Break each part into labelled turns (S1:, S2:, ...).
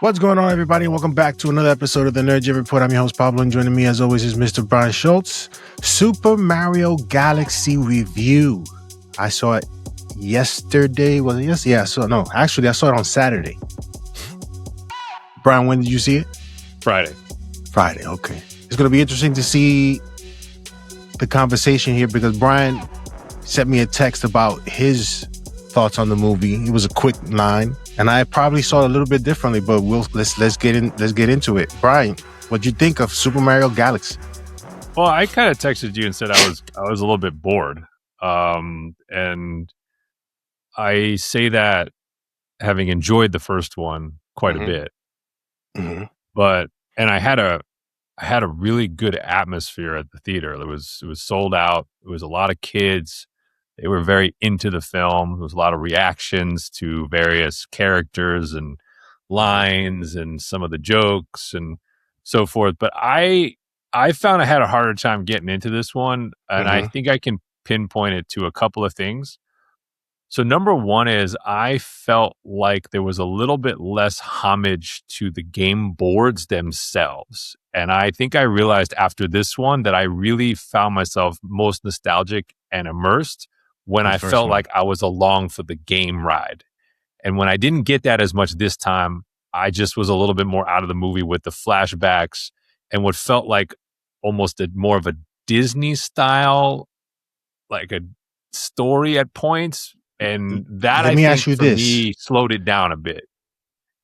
S1: What's going on, everybody? Welcome back to another episode of the Nerd Jam Report. I'm your host, Pablo, and joining me, as always, is Mr. Brian Schultz. Super Mario Galaxy review. I saw it yesterday. Was it yesterday? Yeah, no, actually, I saw it on Saturday. Brian, when did you see it?
S2: Friday,
S1: okay. It's going to be interesting to see the conversation here because Brian sent me a text about his thoughts on the movie. It was a quick line, and I probably saw it a little bit differently, but let's get into it. Brian, what'd you think of Super Mario Galaxy?
S2: Well, I kind of texted you and said I was a little bit bored, and I say that having enjoyed the first one quite a bit, but I had a really good atmosphere at the theater. It was sold out. It was a lot of kids. They were very into the film. There was a lot of reactions to various characters and lines and some of the jokes and so forth. But I found I had a harder time getting into this one, and I think I can pinpoint it to a couple of things. So number one is I felt like there was a little bit less homage to the game boards themselves. And I think I realized after this one that I really found myself most nostalgic and immersed when I felt like I was along for the game ride. And when I didn't get that as much this time, I just was a little bit more out of the movie with the flashbacks and what felt like almost more of a Disney style, like a story at points. And that,
S1: Let me ask you this.
S2: Me, slowed it down a bit.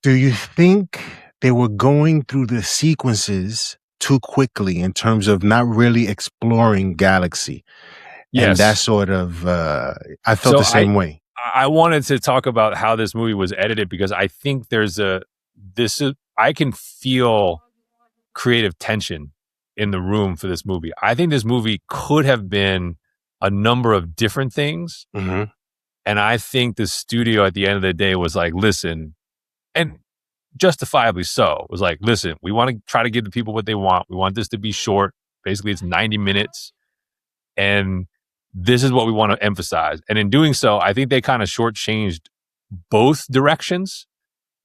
S1: Do you think they were going through the sequences too quickly in terms of not really exploring Galaxy?
S2: Yes.
S1: And that sort of, I felt the same way.
S2: I wanted to talk about how this movie was edited because I think I can feel creative tension in the room for this movie. I think this movie could have been a number of different things. And I think the studio at the end of the day was like, listen, and justifiably so, was like, listen, we want to try to give the people what they want. We want this to be short. Basically, it's 90 minutes. And this is what we want to emphasize. And in doing so, I think they kind of shortchanged both directions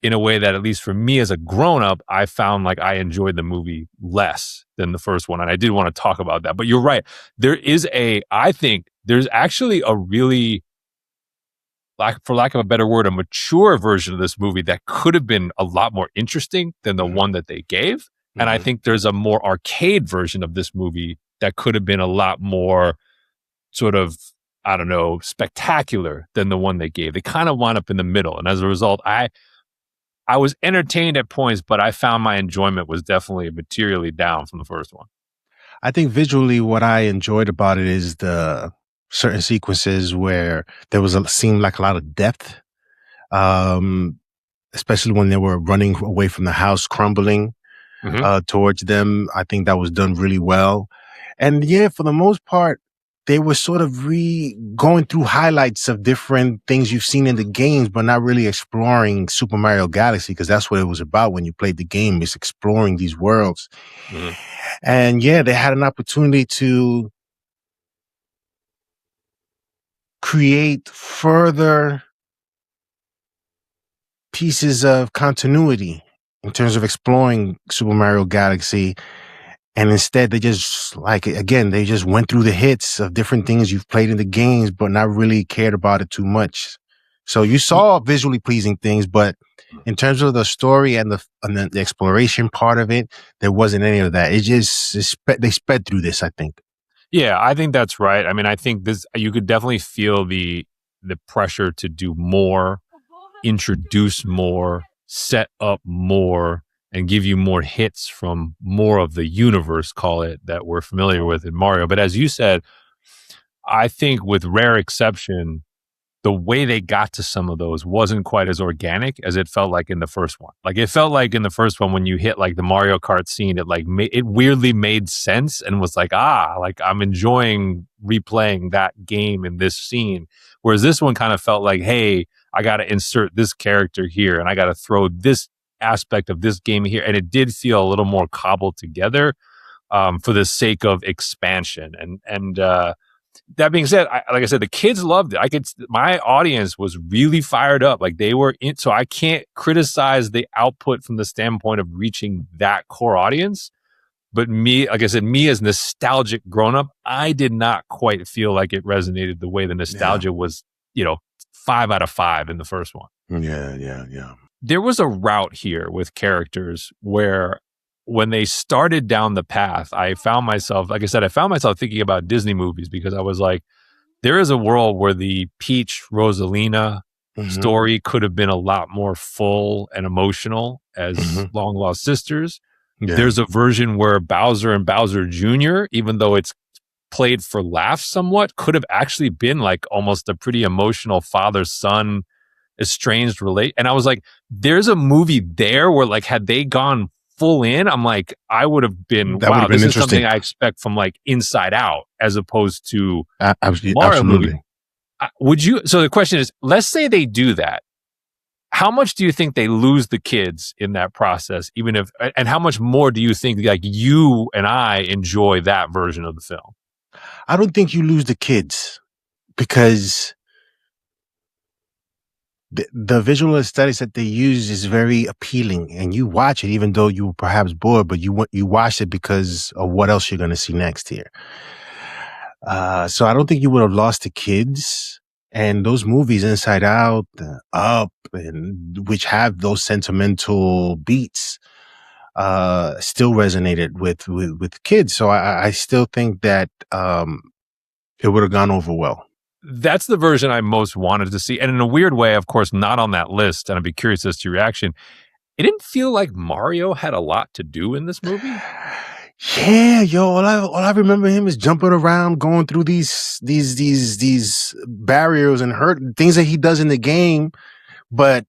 S2: in a way that, at least for me as a grown-up, I found like I enjoyed the movie less than the first one. And I did want to talk about that. But you're right. I think there's actually a really, for lack of a better word, a mature version of this movie that could have been a lot more interesting than the one that they gave. And I think there's a more arcade version of this movie that could have been a lot more sort of, I don't know, spectacular than the one they gave. They kind of wound up in the middle. And as a result, I was entertained at points, but I found my enjoyment was definitely materially down from the first one.
S1: I think visually what I enjoyed about it is the certain sequences where there seemed like a lot of depth, especially when they were running away from the house crumbling towards them. I think that was done really well. And yeah, for the most part, they were sort of going through highlights of different things you've seen in the games, but not really exploring Super Mario Galaxy, because that's what it was about when you played the game, is exploring these worlds. And yeah, they had an opportunity to create further pieces of continuity in terms of exploring Super Mario Galaxy. And instead, they just, they just went through the hits of different things you've played in the games, but not really cared about it too much. So you saw visually pleasing things, but in terms of the story and the exploration part of it, there wasn't any of that. They sped through this, I think.
S2: Yeah, I think that's right. I mean, I think you could definitely feel the pressure to do more, introduce more, set up more, and give you more hits from more of the universe, call it, that we're familiar with in Mario. But as you said, I think with rare exception, the way they got to some of those wasn't quite as organic as it felt like in the first one. Like it felt like in the first one, when you hit like the Mario Kart scene, it weirdly made sense and was like, like I'm enjoying replaying that game in this scene. Whereas this one kind of felt like, hey, I got to insert this character here and I got to throw this aspect of this game here. And it did feel a little more cobbled together for the sake of expansion. And That being said, like I said, the kids loved it. My audience was really fired up. Like they were in, so I can't criticize the output from the standpoint of reaching that core audience. But me, like I said, me as nostalgic grown up, I did not quite feel like it resonated the way the nostalgia was, 5 out of 5 in the first one.
S1: Yeah.
S2: There was a route here with characters where when they started down the path, I found myself thinking about Disney movies, because I was like, there is a world where the Peach Rosalina story could have been a lot more full and emotional as long lost sisters.
S1: Yeah.
S2: There's a version where Bowser and Bowser Jr., even though it's played for laughs somewhat, could have actually been like almost a pretty emotional father-son estranged relate. And I was like, there's a movie there where like, had they gone full in, I'm like, I would have been, wow, this is something I expect from like Inside Out as opposed to Mario movie. So the question is, let's say they do that. How much do you think they lose the kids in that process? And how much more do you think like you and I enjoy that version of the film?
S1: I don't think you lose the kids, because the visual aesthetics that they use is very appealing, and you watch it even though you were perhaps bored, but you watch it because of what else you're going to see next here. So I don't think you would have lost the kids. And those movies, Inside Out, Up, and which have those sentimental beats, still resonated with kids. So I still think that it would have gone over well.
S2: That's the version I most wanted to see. And in a weird way, of course, not on that list, and I'd be curious as to your reaction, it didn't feel like Mario had a lot to do in this movie.
S1: Yeah, yo, all I remember him is jumping around, going through these barriers and hurt things that he does in the game. But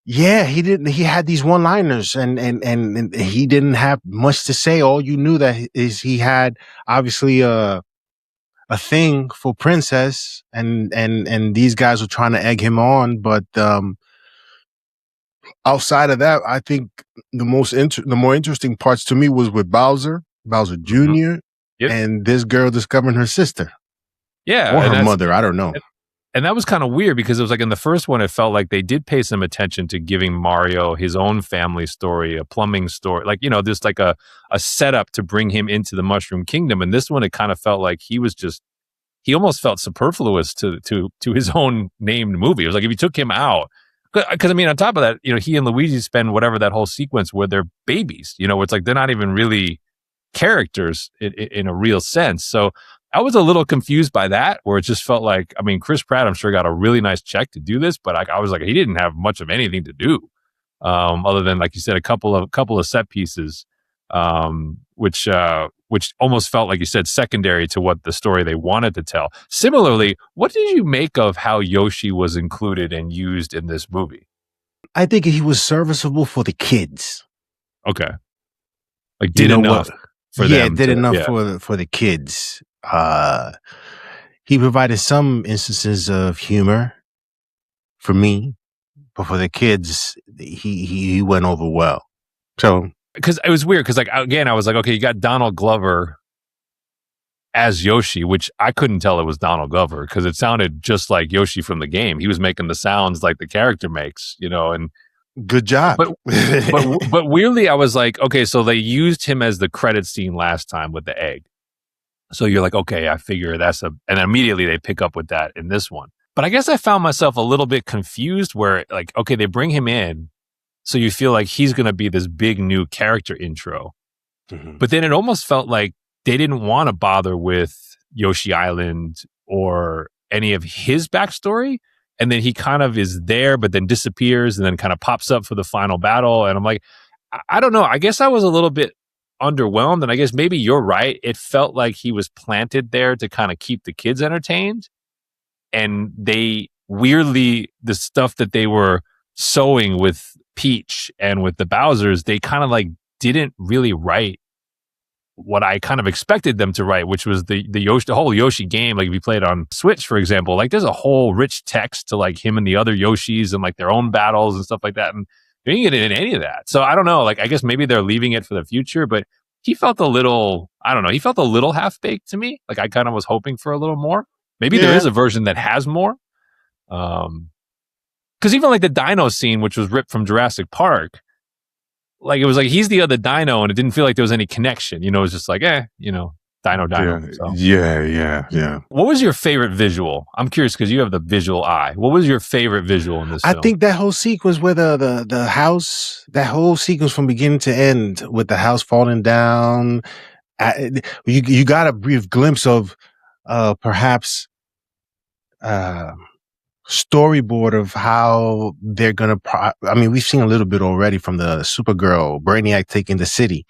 S1: yeah, he had these one-liners, and he didn't have much to say. All you knew that is he had obviously a thing for Princess, and these guys were trying to egg him on. But outside of that, I think the more interesting parts to me was with Bowser Jr.
S2: Yep.
S1: And this girl discovering her sister.
S2: Yeah.
S1: Or her mother, I don't know.
S2: And that was kind of weird, because it was like in the first one, it felt like they did pay some attention to giving Mario his own family story, a plumbing story, like, just like a setup to bring him into the Mushroom Kingdom. And this one, it kind of felt like he almost felt superfluous to his own named movie. It was like if you took him out, because I mean, on top of that, he and Luigi spend whatever that whole sequence where they're babies, it's like they're not even really characters in a real sense. So I was a little confused by that, where it just felt like, I mean, Chris Pratt, I'm sure, got a really nice check to do this, but I was like, he didn't have much of anything to do, other than, like you said, a couple of set pieces, which almost felt, like you said, secondary to what the story they wanted to tell. Similarly, what did you make of how Yoshi was included and used in this movie?
S1: I think he was serviceable for the kids.
S2: Okay, like did enough for them.
S1: Did enough for the kids. He provided some instances of humor for me, but for the kids, he went over well. So,
S2: because it was weird, because like again, I was like, okay, you got Donald Glover as Yoshi, which I couldn't tell it was Donald Glover because it sounded just like Yoshi from the game. He was making the sounds like the character makes, and
S1: good job.
S2: But weirdly, I was like, okay, so they used him as the credit scene last time with the egg. So you're like, okay, I figure and immediately they pick up with that in this one. But I guess I found myself a little bit confused where, like, okay, they bring him in, so you feel like he's going to be this big new character intro. Mm-hmm. But then it almost felt like they didn't want to bother with Yoshi Island or any of his backstory. And then he kind of is there, but then disappears and then kind of pops up for the final battle. And I'm like, I don't know. I guess I was a little bit underwhelmed, and I guess maybe you're right. It felt like he was planted there to kind of keep the kids entertained, and they weirdly, the stuff that they were sowing with Peach and with the Bowsers, they kind of like didn't really write what I kind of expected them to write, which was the whole Yoshi game. Like if you play it on Switch, for example, like there's a whole rich text to like him and the other Yoshis and like their own battles and stuff like that, and they didn't get in any of that. So I don't know. Like I guess maybe they're leaving it for the future, but he felt a little, I don't know, he felt a little half-baked to me. Like I kind of was hoping for a little more. Maybe there is a version that has more. Because even like the dino scene, which was ripped from Jurassic Park, like it was like he's the other dino, and it didn't feel like there was any connection. You know, it was just like, dino.
S1: Yeah,
S2: So.
S1: yeah.
S2: What was your favorite visual? I'm curious because you have the visual eye. What was your favorite visual in this film?
S1: I think that whole sequence where the house, that whole sequence from beginning to end with the house falling down, you got a brief glimpse of perhaps storyboard of how they're gonna. I mean, we've seen a little bit already from the Supergirl Brainiac taking the city.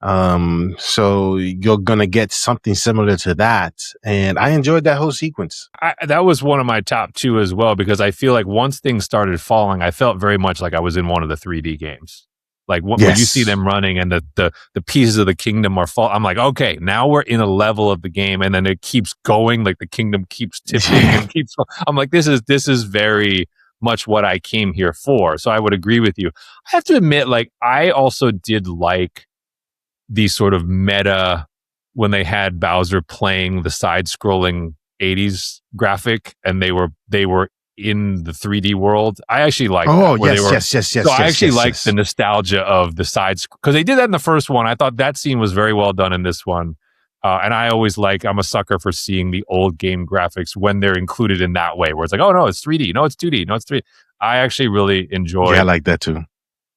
S1: So you're gonna get something similar to that, and I enjoyed that whole sequence.
S2: That was one of my top two as well, because I feel like once things started falling, I felt very much like I was in one of the 3D games. Like when you see them running and the pieces of the kingdom are fall, I'm like, okay, now we're in a level of the game, and then it keeps going, like the kingdom keeps tipping and keeps. I'm like, this is very much what I came here for. So I would agree with you. I have to admit, like I also did like the sort of meta when they had Bowser playing the side-scrolling 80s graphic, and they were in the 3D world. I actually like
S1: yes.
S2: So I actually liked the nostalgia of the sides, because they did that in the first one. I thought that scene was very well done in this one. And I always I'm a sucker for seeing the old game graphics when they're included in that way, where it's like, oh no, it's 3D. No, it's 2D. No, it's 3D. I actually really enjoyed.
S1: Yeah, I like that too.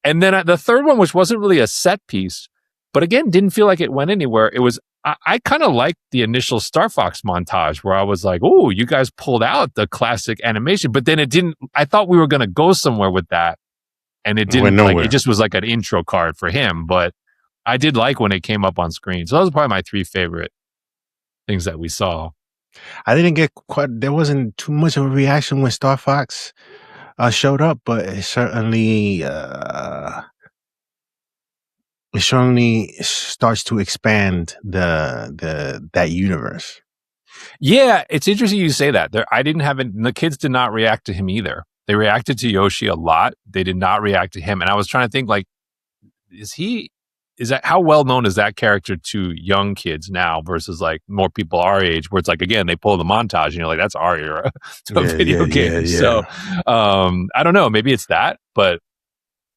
S2: And then the third one, which wasn't really a set piece, but again, didn't feel like it went anywhere. It was, I kind of liked the initial Star Fox montage where I was like, oh, you guys pulled out the classic animation, but then it didn't, I thought we were going to go somewhere with that. And it didn't, like, it just was like an intro card for him, but I did like when it came up on screen. So those are probably my three favorite things that we saw.
S1: I didn't get there wasn't too much of a reaction when Star Fox showed up, but it certainly starts to expand that universe.
S2: Yeah, it's interesting you say that. The kids did not react to him either. They reacted to Yoshi a lot. They did not react to him. And I was trying to think, like, how well known is that character to young kids now versus like more people our age, where it's like, again, they pull the montage and you're like, that's our era to video games. Yeah. So I don't know, maybe it's that, but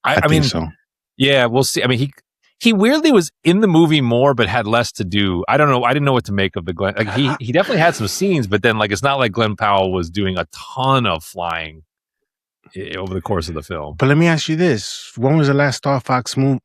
S2: I mean,
S1: so.
S2: Yeah, we'll see. I mean, he weirdly was in the movie more, but had less to do. I don't know. I didn't know what to make of the Glen. Like he definitely had some scenes, but then like it's not like Glen Powell was doing a ton of flying over the course of the film.
S1: But let me ask you this: when was the last Star Fox game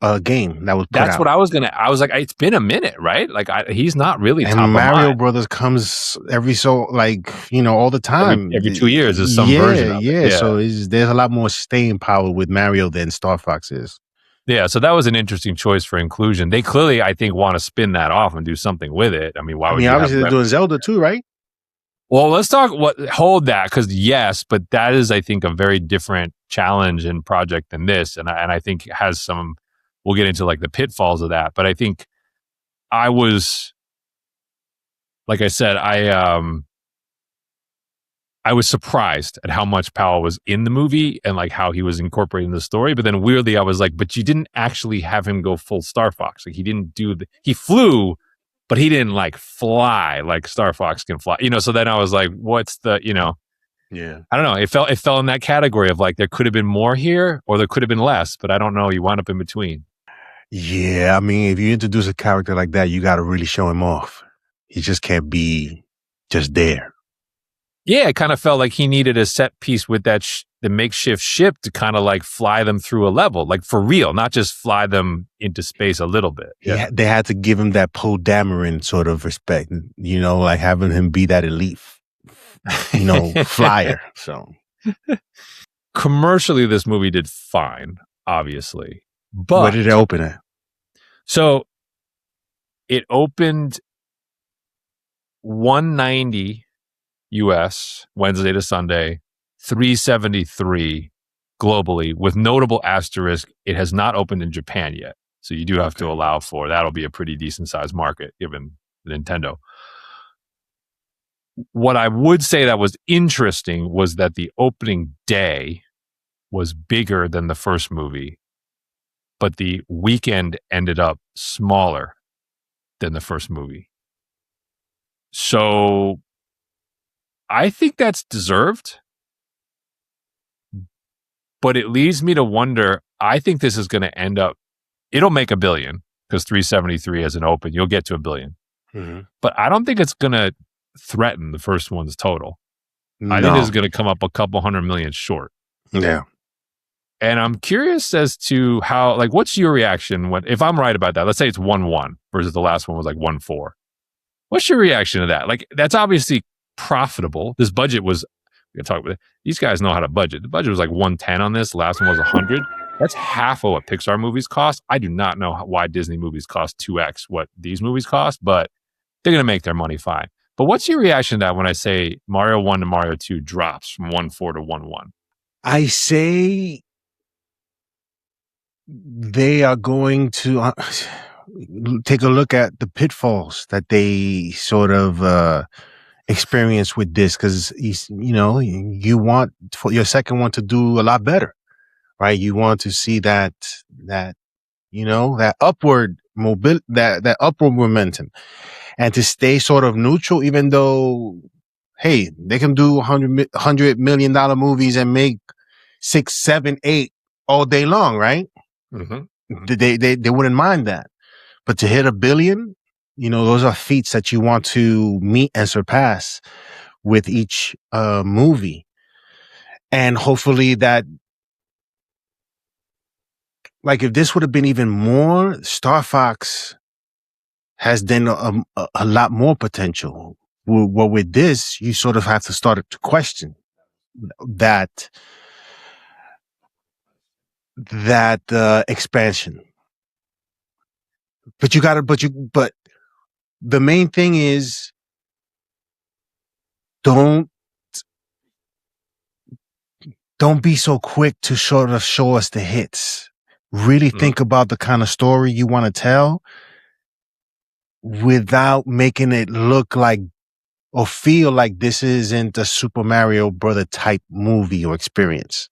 S1: that was put out?
S2: That's what I was gonna. I was like, it's been a minute, right? Like he's not really.
S1: And
S2: top
S1: Mario
S2: of mind.
S1: Brothers comes all the time.
S2: Every 2 years is some version of it.
S1: Yeah. So there's a lot more staying power with Mario than Star Fox is.
S2: Yeah, so that was an interesting choice for inclusion. They clearly, I think, want to spin that off and do something with it. I mean,
S1: obviously they're doing Zelda too, right?
S2: Well, let's talk. Hold that, because yes, but that is, I think, a very different challenge and project than this, and I think has some. We'll get into like the pitfalls of that, but I think I was, like I said, I was surprised at how much Powell was in the movie and like how he was incorporating the story. But then weirdly, I was like, but you didn't actually have him go full Star Fox. Like he didn't he flew, but he didn't like fly like Star Fox can fly, So then I was like, what's the,
S1: Yeah.
S2: I don't know. It fell in that category of like, there could have been more here or there could have been less, but I don't know. You wound up in between.
S1: Yeah. I mean, if you introduce a character like that, you got to really show him off. He just can't be just there.
S2: Yeah, it kind of felt like he needed a set piece with that the makeshift ship to kind of like fly them through a level, like for real, not just fly them into space a little bit.
S1: Yeah, they had to give him that Poe Dameron sort of respect, like having him be that elite, flyer. So
S2: commercially, this movie did fine, obviously. But
S1: where did it open at?
S2: So it opened 190 US Wednesday to Sunday, 373 globally, with notable asterisk, it has not opened in Japan yet. So you do have to allow for that'll be a pretty decent sized market given Nintendo. What I would say that was interesting was that the opening day was bigger than the first movie, but the weekend ended up smaller than the first movie. So I think that's deserved. But it leads me to wonder, I think this is going to end up, it'll make $1 billion because 373 as an open, you'll get to $1 billion.
S1: Mm-hmm.
S2: But I don't think it's going to threaten the first one's total.
S1: No.
S2: I think this is going to come up a couple $100 million short.
S1: Yeah.
S2: And I'm curious as to how, like, what's your reaction if I'm right about that? Let's say it's 1-1 versus the last one was like 1-4. What's your reaction to that? Like, that's obviously profitable. This budget was, we can talk about it. These guys know how to budget. The budget was like 110 on this. The last one was 100. That's half of what Pixar movies cost. I do not know why Disney movies cost 2x what these movies cost, but they're going to make their money fine. But what's your reaction to that when I say Mario 1 to Mario 2 drops from 1-4 to 1-1?
S1: I say they are going to take a look at the pitfalls that they sort of experience with this, because you want for your second one to do a lot better, right? You want to see that upward that upward momentum, and to stay sort of neutral, even though, hey, they can do $100 million movies and make 6, 7, 8 all day long, right? Mm-hmm. They wouldn't mind that. But to hit $1 billion, those are feats that you want to meet and surpass with each movie. And hopefully that, like, if this would have been even more, Star Fox has then a lot more potential. Well, with this, you sort of have to start to question that expansion. But the main thing is, don't be so quick to sort of show us the hits. Really think about the kind of story you want to tell without making it look like or feel like this isn't a Super Mario Brother type movie or experience.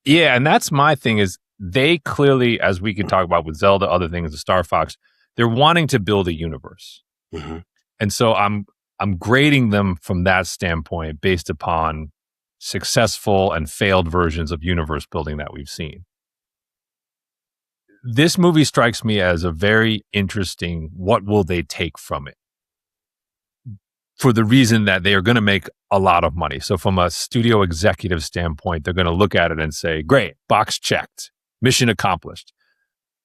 S2: Yeah, and that's my thing is, they clearly, as we can talk about with Zelda, other things, the Star Fox, they're wanting to build a universe. Mm-hmm. And so I'm grading them from that standpoint based upon successful and failed versions of universe building that we've seen. This movie strikes me as a very interesting, what will they take from it? For the reason that they are going to make a lot of money. So from a studio executive standpoint, they're going to look at it and say, great, box checked, mission accomplished.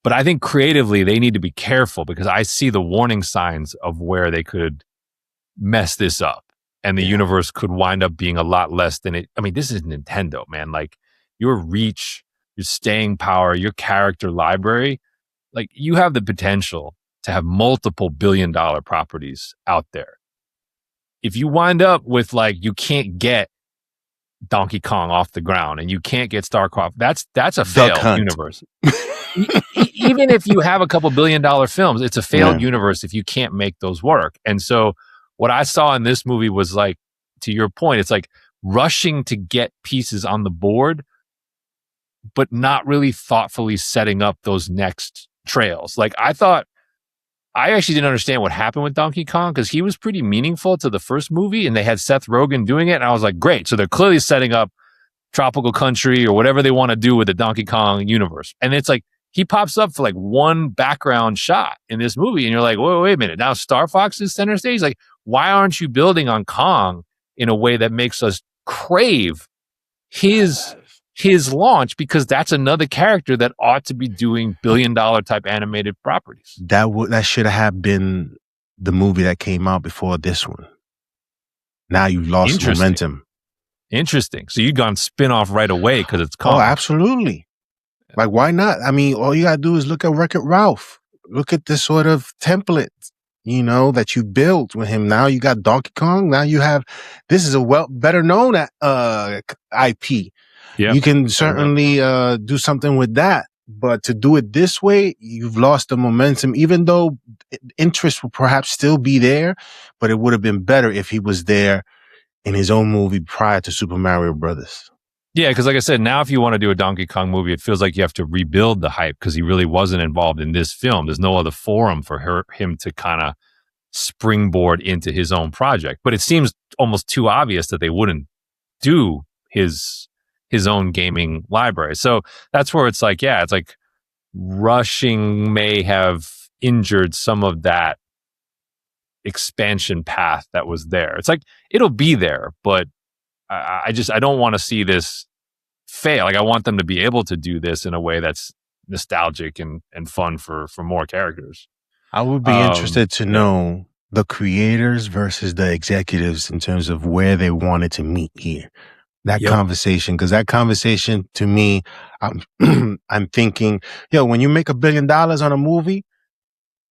S2: But I think creatively, they need to be careful, because I see the warning signs of where they could mess this up. And the universe could wind up being a lot less than it. I mean, this is Nintendo, man. Like, your reach, your staying power, your character library, like, you have the potential to have multiple billion-dollar properties out there. If you wind up with, like, you can't get Donkey Kong off the ground and you can't get StarCraft, that's a failed universe. Even if you have a couple billion-dollar films, it's a failed universe if you can't make those work. And so what I saw in this movie was, like, to your point, it's like rushing to get pieces on the board, but not really thoughtfully setting up those next trails. Like, I actually didn't understand what happened with Donkey Kong, because he was pretty meaningful to the first movie, and they had Seth Rogen doing it. And I was like, great. So they're clearly setting up Tropical Country or whatever they want to do with the Donkey Kong universe. And it's like, he pops up for like one background shot in this movie. And you're like, wait a minute. Now Star Fox is center stage. Like, why aren't you building on Kong in a way that makes us crave his launch? Because that's another character that ought to be doing billion-dollar type animated properties.
S1: That should have been the movie that came out before this one. Now you've lost momentum.
S2: Interesting. So you've gone spin-off right away because it's Kong.
S1: Oh, absolutely. Like, why not? I mean, all you gotta do is look at Wreck-It Ralph. Look at the sort of template, that you built with him. Now you got Donkey Kong. Now you have, this is a better known IP. Yeah, you can certainly do something with that. But to do it this way, you've lost the momentum, even though interest will perhaps still be there, but it would have been better if he was there in his own movie prior to Super Mario Brothers.
S2: Yeah, because like I said, now if you want to do a Donkey Kong movie, it feels like you have to rebuild the hype because he really wasn't involved in this film. There's no other forum for him to kind of springboard into his own project. But it seems almost too obvious that they wouldn't do his own gaming library. So that's where it's like, yeah, it's like rushing may have injured some of that expansion path that was there. It's like it'll be there, but I don't want to see this fail. Like I want them to be able to do this in a way that's nostalgic and fun for more characters.
S1: I would be interested to know the creators versus the executives in terms of where they wanted to meet here. That conversation, because that conversation to me, I'm thinking, when you make $1 billion on a movie,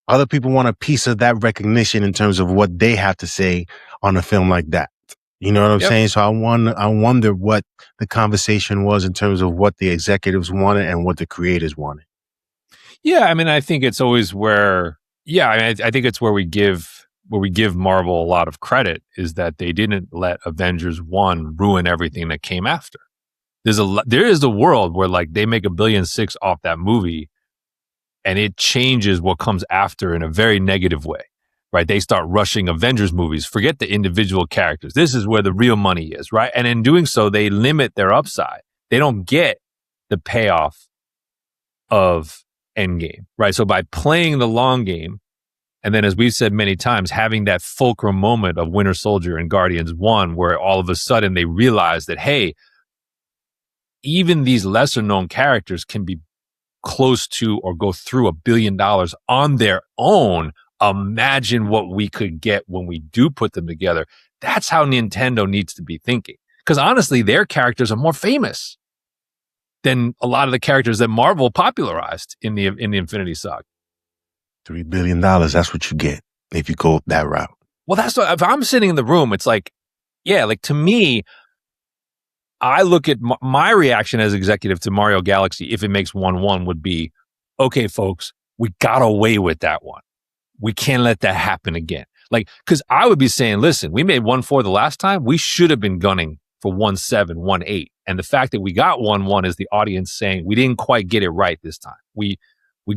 S1: other people want a piece of that recognition in terms of what they have to say on a film like that. You know what I'm saying? So I wonder what the conversation was in terms of what the executives wanted and what the creators wanted.
S2: Yeah, I mean, I think it's always where. Yeah, I mean, I think it's where we give Marvel a lot of credit is that they didn't let Avengers 1 ruin everything that came after. There is a world where like they make $1.6 billion off that movie, and it changes what comes after in a very negative way. Right? They start rushing Avengers movies. Forget the individual characters. This is where the real money is, right? And in doing so, they limit their upside. They don't get the payoff of Endgame, right? So by playing the long game, and then as we've said many times, having that fulcrum moment of Winter Soldier and Guardians 1, where all of a sudden they realize that, hey, even these lesser known characters can be close to or go through $1 billion on their own. Imagine what we could get when we do put them together. That's how Nintendo needs to be thinking. Because honestly, their characters are more famous than a lot of the characters that Marvel popularized in the Infinity Saga.
S1: $3 billion, that's what you get if you go that route.
S2: Well, that's what, if I'm sitting in the room, it's like, yeah, like to me, I look at my reaction as executive to Mario Galaxy, if it makes 1-1, would be, okay, folks, we got away with that one. We can't let that happen again. Like, because I would be saying, listen, we made 1-4 the last time. We should have been gunning for 1-7, 1-8. And the fact that we got 1-1 is the audience saying we didn't quite get it right this time. We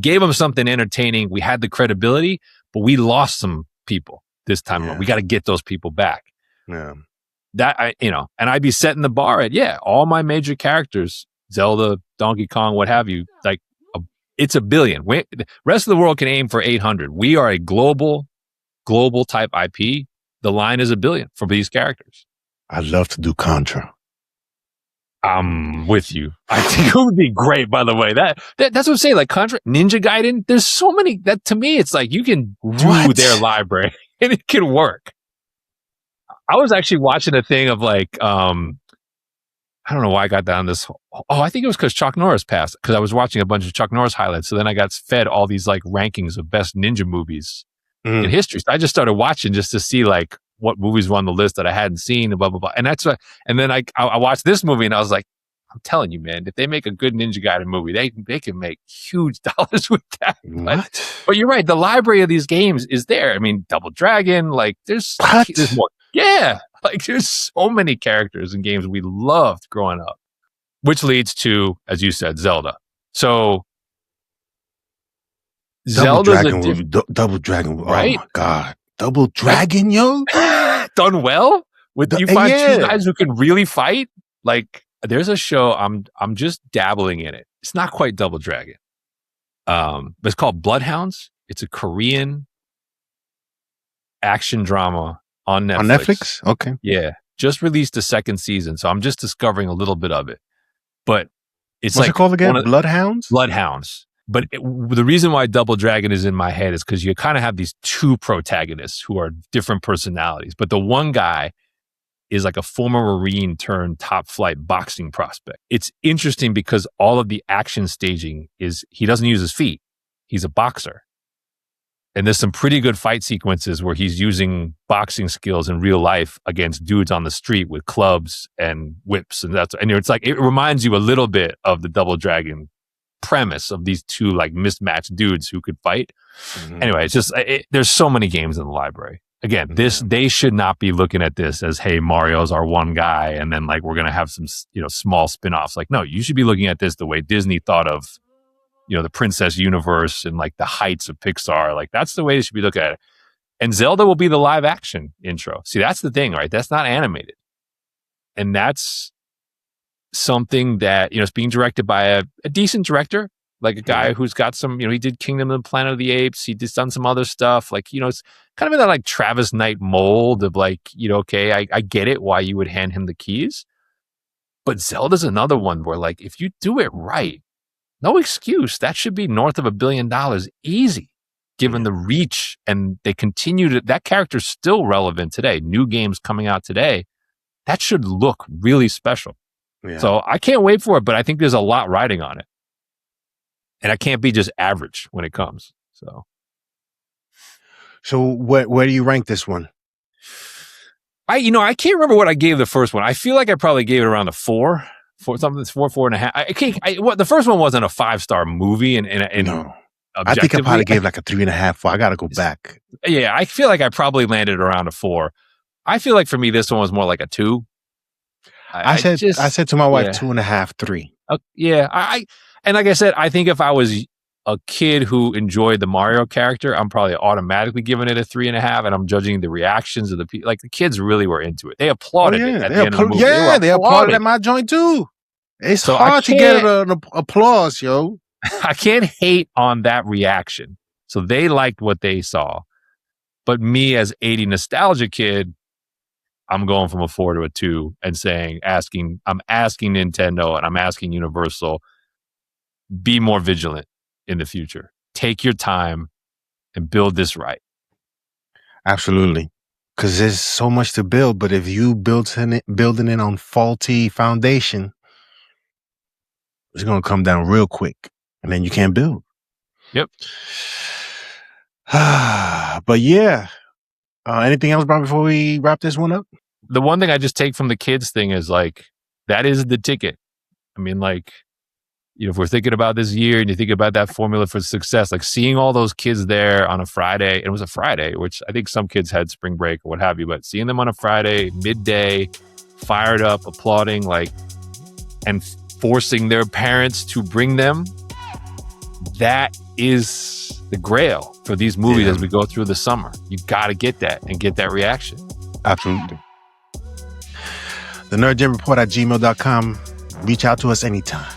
S2: gave them something entertaining. We had the credibility, but we lost some people this time. Yeah. We got to get those people back.
S1: Yeah.
S2: And I'd be setting the bar at, all my major characters, Zelda, Donkey Kong, what have you, like, it's $1 billion. The rest of the world can aim for 800. We are a global type IP. The line is $1 billion for these characters.
S1: I'd love to do Contra.
S2: I'm with you. I think it would be great, by the way. That's what I'm saying. Like Contra, Ninja Gaiden, there's so many that to me, it's like you can do their library and it can work. I was actually watching a thing of like, I don't know why I got down this. I think it was because Chuck Norris passed, because I was watching a bunch of Chuck Norris highlights. So then I got fed all these like rankings of best ninja movies in history. So I just started watching just to see like what movies were on the list that I hadn't seen and blah, blah, blah. And that's what, and then I watched this movie and I was like, I'm telling you, man, if they make a good Ninja Gaiden movie, they can make huge dollars with that. But you're right. The library of these games is there. I mean, Double Dragon, like there's more. Yeah. Like there's so many characters and games we loved growing up, which leads to, as you said, Zelda. So
S1: Double Dragon.
S2: Right?
S1: Oh my God. Double Dragon, yo.
S2: Done well? You find two guys who can really fight? Like there's a show, I'm just dabbling in it. It's not quite Double Dragon. But it's called Bloodhounds. It's a Korean action drama on Netflix.
S1: On Netflix? Okay.
S2: Yeah. Just released the second season, so I'm just discovering a little bit of it. But it's
S1: What's it called again? Bloodhounds?
S2: Bloodhounds. But the reason why Double Dragon is in my head is because you kind of have these two protagonists who are different personalities. But the one guy is like a former Marine turned top flight boxing prospect. It's interesting because all of the action staging he doesn't use his feet. He's a boxer. And there's some pretty good fight sequences where he's using boxing skills in real life against dudes on the street with clubs and whips. And it's like, it reminds you a little bit of the Double Dragon premise of these two like mismatched dudes who could fight. Mm-hmm. Anyway, it's just, there's so many games in the library. Again, they should not be looking at this as, hey, Mario's our one guy, and then like we're gonna have some small spin-offs. Like, no, you should be looking at this the way Disney thought of the Princess Universe and like the heights of Pixar. Like that's the way you should be looking at it. And Zelda will be the live action intro. See, that's the thing, right? That's not animated, and that's something that it's being directed by a decent director. Like a guy who's got some, he did Kingdom of the Planet of the Apes. He just done some other stuff. Like, it's kind of in that like Travis Knight mold of like, okay, I get it why you would hand him the keys. But Zelda's another one where like, if you do it right, no excuse. That should be north of $1 billion easy, given the reach. And they continue to, that character's still relevant today. New games coming out today. That should look really special. Yeah. So I can't wait for it, but I think there's a lot riding on it. And I can't be just average when it comes.
S1: So where do you rank this one?
S2: I can't remember what I gave the first one. I feel like I probably gave it around a 4, something that's 4.5. The first one wasn't a 5-star movie, and
S1: no. I think I probably gave like a 3.5. 4. I got to go back.
S2: Yeah, I feel like I probably landed around a 4. I feel like for me this one was more like a 2.
S1: I said to my wife 2.5, 3.
S2: Yeah, and like I said, I think if I was a kid who enjoyed the Mario character, I'm probably automatically giving it a 3.5, and I'm judging the reactions of the people. Like the kids really were into it. They applauded it at the end of the movie.
S1: Yeah, they applauded at my joint too. It's hard to get an applause, yo.
S2: I can't hate on that reaction. So they liked what they saw. But me as 80 nostalgia kid, I'm going from a 4 to a 2 and I'm asking Nintendo and I'm asking Universal, be more vigilant in the future. Take your time and build this right.
S1: Absolutely. Because there's so much to build, but if you building it on faulty foundation, it's going to come down real quick and then you can't build.
S2: Yep.
S1: But yeah. Anything else, Brian, before we wrap this one up?
S2: The one thing I just take from the kids thing is like, that is the ticket. I mean, like, if we're thinking about this year and you think about that formula for success, like seeing all those kids there on a Friday, and it was a Friday, which I think some kids had spring break or what have you, but seeing them on a Friday, midday, fired up, applauding, like, and forcing their parents to bring them, that is the grail for these movies as we go through the summer. You got to get that and get that reaction.
S1: Absolutely. The nerdgemreport at gmail.com. Reach out to us anytime.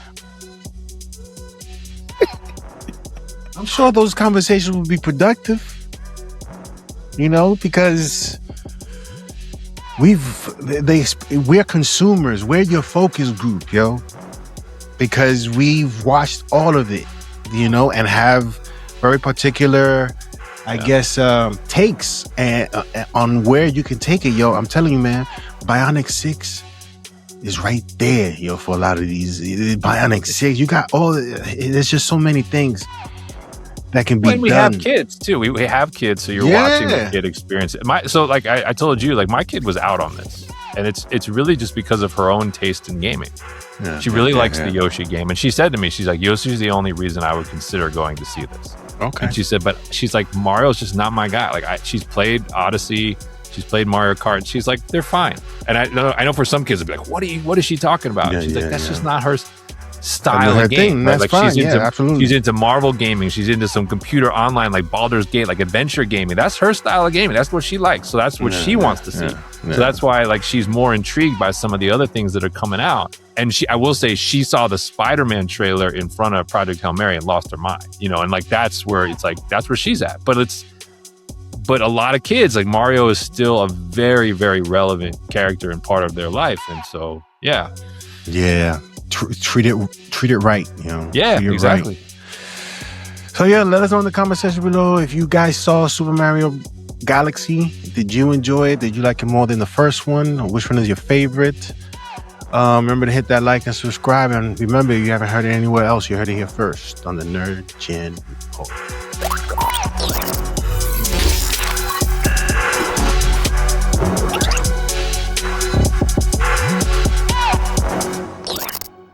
S1: I'm sure those conversations will be productive, because we're consumers. We're your focus group, yo, because we've watched all of it, and have very particular, I guess, takes on where you can take it, yo. I'm telling you, man, Bionic 6 is right there, yo, for a lot of these. Bionic 6, you got there's just so many things that can be done.
S2: We have kids too. We have kids, so you're watching the kid experience it. I told you, like, my kid was out on this, and it's really just because of her own taste in gaming. Yeah, she really likes the Yoshi game, and she said to me, she's like, Yoshi's the only reason I would consider going to see this.
S1: Okay.
S2: And she said, but she's like, Mario's just not my guy. Like, she's played Odyssey, she's played Mario Kart. She's like, they're fine. And I know for some kids, they'll be like, what is she talking about? She's like, that's just not her style of game.
S1: Right? That's fine. Absolutely.
S2: She's into Marvel gaming. She's into some computer online, like Baldur's Gate, like adventure gaming. That's her style of gaming. That's what she likes. So that's what she wants to see. So that's why, like, she's more intrigued by some of the other things that are coming out. And I will say, she saw the Spider-Man trailer in front of Project Hail Mary and lost her mind. And like that's where she's at. But a lot of kids, like, Mario is still a very, very relevant character and part of their life. And so, yeah.
S1: Treat it right,
S2: Yeah, exactly.
S1: Right. So yeah, let us know in the comment section below if you guys saw Super Mario Galaxy. Did you enjoy it? Did you like it more than the first one? Or which one is your favorite? Remember to hit that like and subscribe. And remember, if you haven't heard it anywhere else, you heard it here first on the Nerd Gen Report.